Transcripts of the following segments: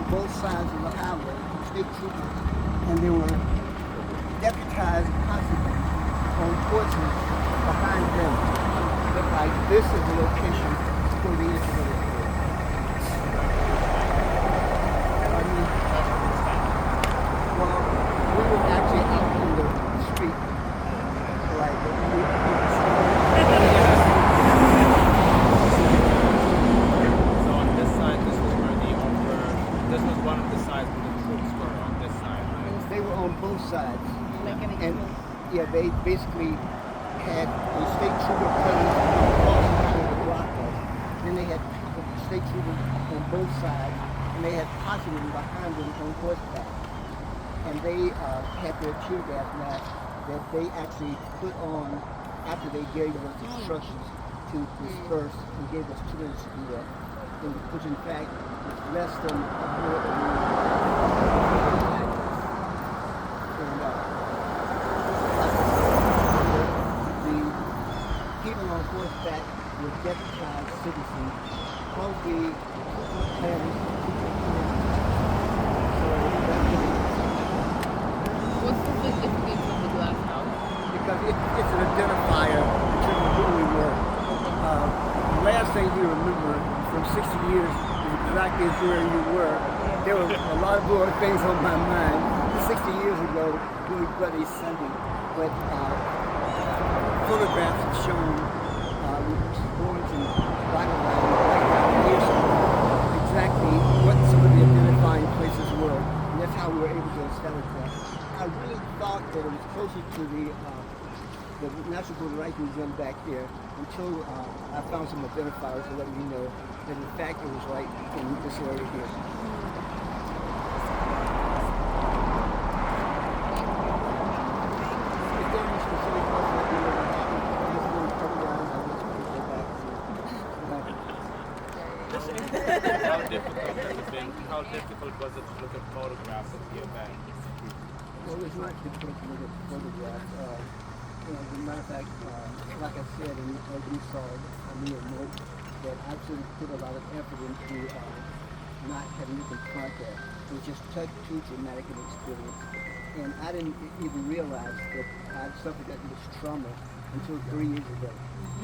both sides of the highway, state troopers, and they were deputized constables on horses behind them. Looked like this is the location where the incident occurred. Well, we were actually out in the street, like So on this side, this was where this was one of the sides where the troops were on this side, right? they were on both sides. Like an And example. yeah, they basically had a state trooper coming across the block us. Then they had state troopers on both sides, and they had posses behind them on horseback. And they had their tear gas mask that they actually put on after they gave us instructions to disperse and gave us 2 minutes to do that. And which in fact was less than a minute of and the people on horseback were deputized citizens, probably planners. So What's the significance of the glass house? because it's an identifier in terms of who we were. The last thing you remember from 60 years is exactly where you were. There were a lot of more things on my mind 60 years ago, really Bloody Sunday, but photographs have shown boards and background years exactly what some of the identifying places were, and that's how we were able to establish that. I really thought that it was closer to the National Border Rights Museum back there until I found some identifiers to let me know that in fact it was right in this area here. Is there any specific question that you want to ask? Just really cover your eyes, I'll just go back to How difficult has it been? How difficult was it to look at photographs of the event? Well, it's not difficult to look at photographs. As a matter of fact, like I said, and as you saw, I mean, note that I actually put a lot of effort into not having to confront that. It was just too traumatic an experience. And I didn't even realize that I'd suffered that much trauma until 3 years ago.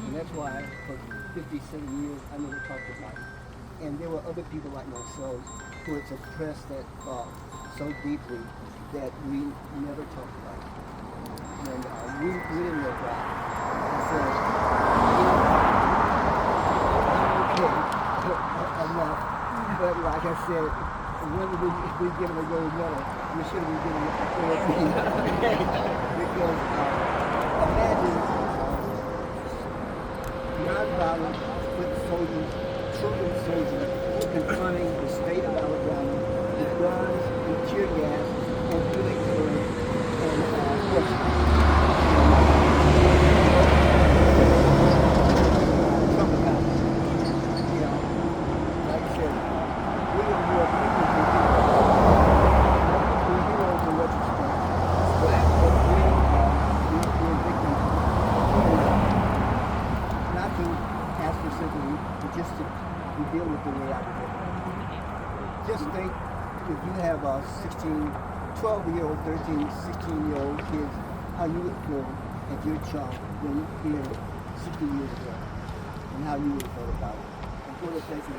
And that's why for 57 years I never talked about it. And there were other people like myself who had suppressed that thought so deeply that we never talked about it. And we didn't know why. And so, okay, enough. But like I said, whether we give it a gold medal, we should have been giving it a because imagine nonviolent foot soldiers, children soldiers, confronting the state of Alabama with guns and tear gas and Phillipsburg and horses. Just think if you have a 12-year-old, 13, 16-year-old kids, how you would feel if your child when here 60 years ago, and how you would feel about it. And for the sake of